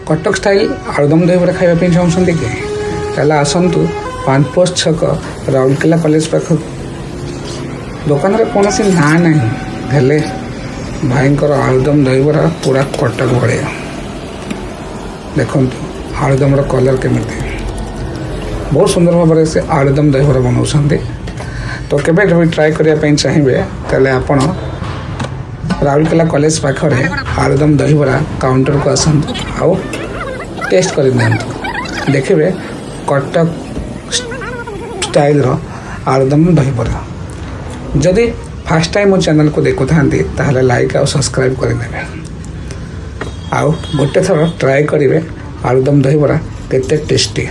Cuttack style aloo dum दहीबरा खाइबा चाहूँगी कि ताला आसतु 5 पोस्ट छक राउरकेला कॉलेज पाख दुकान कौन ना ना हेले भाईंकर आलुदम दहीबरा पूरा कटक भाया देखु आलुदम कलर केमी बहुत सुंदर भाव से आलुदम दहीबरा बनाऊँ तो केबे ट्राए करने चाहिए तेल आपण राउरकेला कॉलेज पाखरे आलुदम दहीबरा काउंटर को आसतु आउ टेस्ट कर देखिए कटक स्टाइल आलुदम दहीबरा जदि फास्ट टाइम मो चैनल को देखु था लाइक और सब्सक्राइब करदे आउ गोटे थर ट्राए करेंगे आलुदम दहीबरा केते टेस्टी।